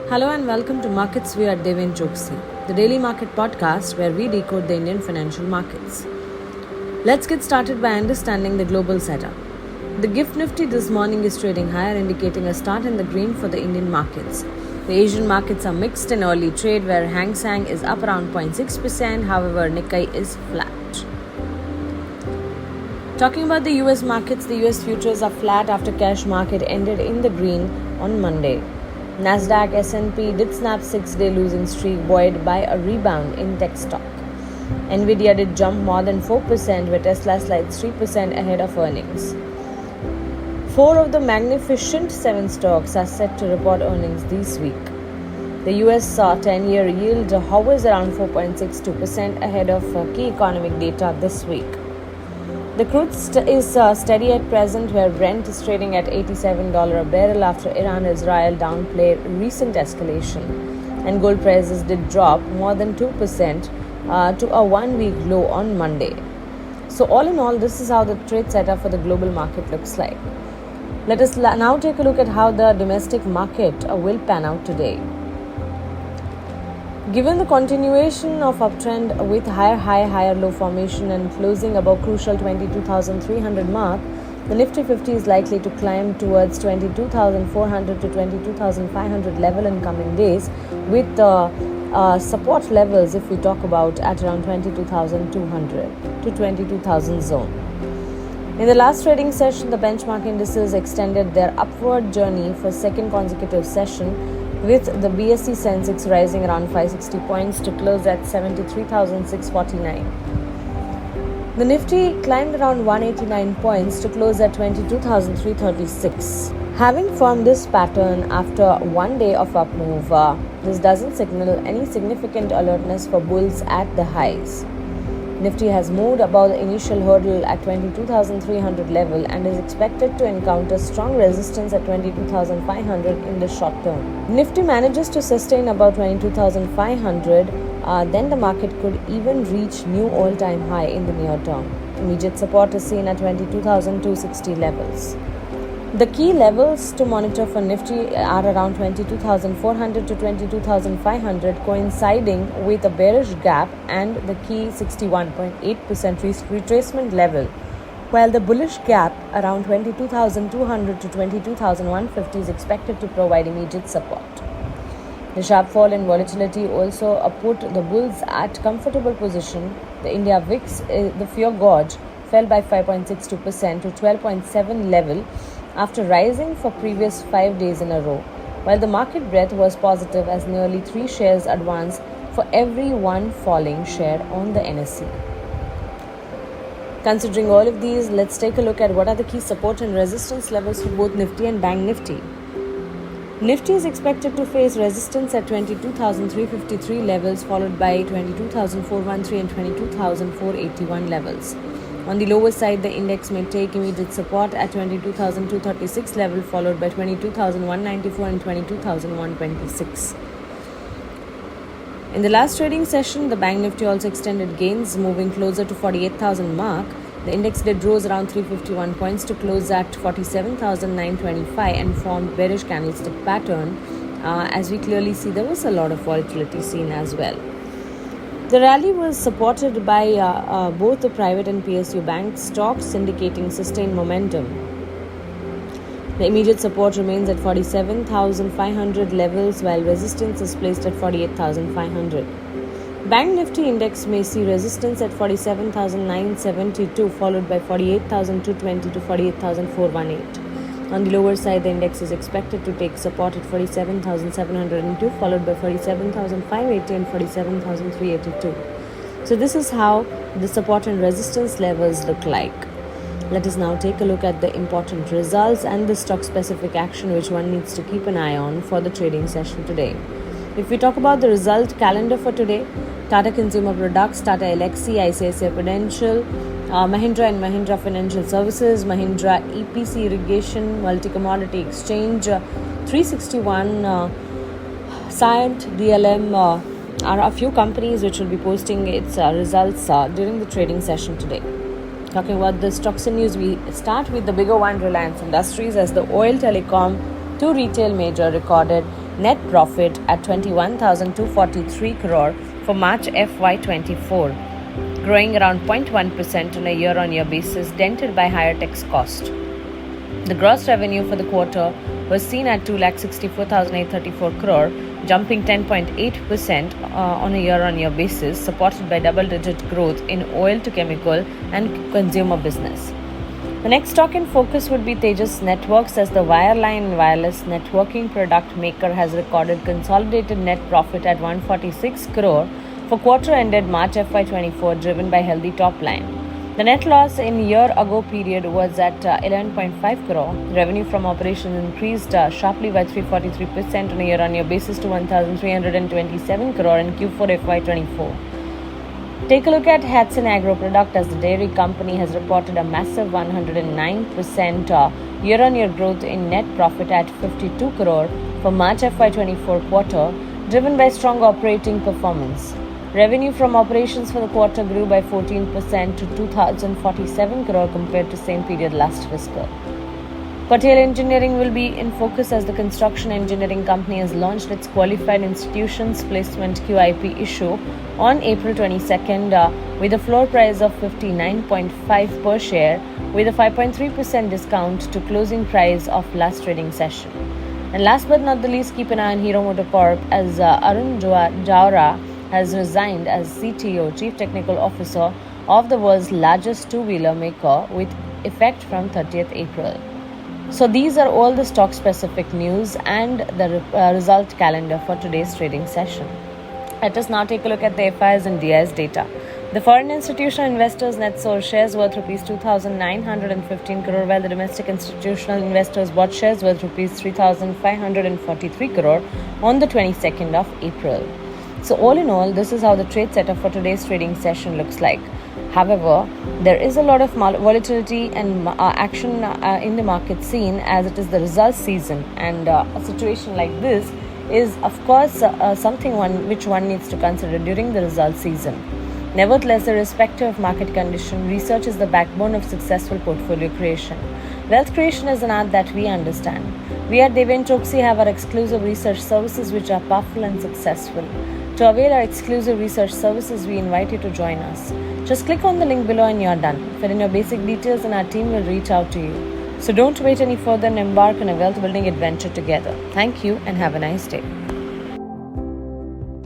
Hello and welcome to Markets View at Deven Choksey, the daily market podcast where we decode the Indian financial markets. Let's get started by understanding the global setup. The GIFT Nifty this morning is trading higher, indicating a start in the green for the Indian markets. The Asian markets are mixed in early trade, where Hang Seng is up around 0.6%, however Nikkei is flat. Talking about the US markets, the US futures are flat after cash market ended in the green on Monday. Nasdaq S&P did snap 6-day losing streak buoyed by a rebound in tech stock. Nvidia did jump more than 4%, where Tesla slides 3% ahead of earnings. 4 of the magnificent 7 stocks are set to report earnings this week. The US 10-year yield hovers around 4.62% ahead of key economic data this week. The crude is steady at present, where Brent is trading at $87 a barrel after Iran-Israel downplayed recent escalation, and gold prices did drop more than 2% to a one-week low on Monday. So all in all, this is how the trade setup for the global market looks like. Let us now take a look at how the domestic market will pan out today. Given the continuation of uptrend with higher high, higher low formation and closing above crucial 22,300 mark, the Nifty 50 is likely to climb towards 22,400 to 22,500 level in coming days, with support levels, if we talk about, at around 22,200 to 22,000 zone. In the last trading session, the benchmark indices extended their upward journey for second consecutive session, with the BSE Sensex rising around 560 points to close at 73,649. The Nifty climbed around 189 points to close at 22,336. Having formed this pattern after one day of up move, this doesn't signal any significant alertness for bulls at the highs. Nifty has moved above the initial hurdle at 22,300 level and is expected to encounter strong resistance at 22,500 in the short term. Nifty manages to sustain about 22,500, then the market could even reach new all-time high in the near term. Immediate support is seen at 22,260 levels. The key levels to monitor for Nifty are around 22,400 to 22,500, coinciding with a bearish gap and the key 61.8% retracement level, while the bullish gap around 22,200 to 22,150 is expected to provide immediate support. The sharp fall in volatility also put the bulls at comfortable position. The India VIX, the fear gauge, fell by 5.62% to 12.7 level after rising for previous 5 days in a row, while the market breadth was positive as nearly 3 shares advanced for every 1 falling share on the NSE. Considering all of these, let's take a look at what are the key support and resistance levels for both Nifty and Bank Nifty. Nifty is expected to face resistance at 22,353 levels, followed by 22,413 and 22,481 levels. On the lower side, the index may take immediate support at 22,236 level, followed by 22,194 and 22,126. In the last trading session, the Bank Nifty also extended gains, moving closer to 48,000 mark. The index did rose around 351 points to close at 47,925 and formed bearish candlestick pattern. As we clearly see, there was a lot of volatility seen as well. The rally was supported by both the private and PSU bank stocks, indicating sustained momentum. The immediate support remains at 47,500 levels, while resistance is placed at 48,500. Bank Nifty index may see resistance at 47,972, followed by 48,220 to 48,418. On the lower side, the index is expected to take support at 47,702, followed by 47,580 and 47,382. So this is how the support and resistance levels look like. Let us now take a look at the important results and the stock-specific action which one needs to keep an eye on for the trading session today. If we talk about the result calendar for today, Tata Consumer Products, Tata Elxsi, ICICI Prudential, Mahindra and Mahindra Financial Services, Mahindra EPC Irrigation, Multi Commodity Exchange, 361, Scient, DLM are a few companies which will be posting its results during the trading session today. Talking about the stocks and news, we start with the bigger one, Reliance Industries, as the oil, telecom to retail major recorded Net profit at 21,243 crore for March FY24, growing around 0.1% on a year-on-year basis, dented by higher tax cost. The gross revenue for the quarter was seen at 2,64,834 crore, jumping 10.8% on a year-on-year basis, supported by double-digit growth in oil to chemical and consumer business. The next stock in focus would be Tejas Networks, as the wireline and wireless networking product maker has recorded consolidated net profit at 146 crore for quarter ended March FY24, driven by healthy top line. The net loss in year-ago period was at 11.5 crore. Revenue from operations increased sharply by 343% on a year-on-year basis to 1,327 crore in Q4 FY24. Take a look at Hatsun Agro Product, as the dairy company has reported a massive 109% year-on-year growth in net profit at 52 crore for March FY24 quarter, driven by strong operating performance. Revenue from operations for the quarter grew by 14% to 2,047 crore compared to same period last fiscal. Patel Engineering will be in focus, as the construction engineering company has launched its Qualified Institutions Placement QIP issue on April 22nd with a floor price of 59.5 per share, with a 5.3% discount to closing price of last trading session. And last but not the least, keep an eye on Hero MotoCorp, as Arun Jaura has resigned as CTO, Chief Technical Officer of the world's largest two-wheeler maker, with effect from 30th April. So these are all the stock-specific news and the result calendar for today's trading session. Let us now take a look at the FIs and DIs data. The foreign institutional investors net sold shares worth Rs 2,915 crore, while the domestic institutional investors bought shares worth Rs 3,543 crore on the 22nd of April. So all in all, this is how the trade setup for today's trading session looks like. However, there is a lot of volatility and action in the market scene, as it is the results season, and a situation like this is of course something which one needs to consider during the results season. Nevertheless, irrespective of market condition, research is the backbone of successful portfolio creation. Wealth creation is an art that we understand. We at Deven Choksey have our exclusive research services which are powerful and successful. To avail our exclusive research services, we invite you to join us. Just click on the link below and you're done. Fill in your basic details and our team will reach out to you. So don't wait any further and embark on a wealth building adventure together. Thank you and have a nice day.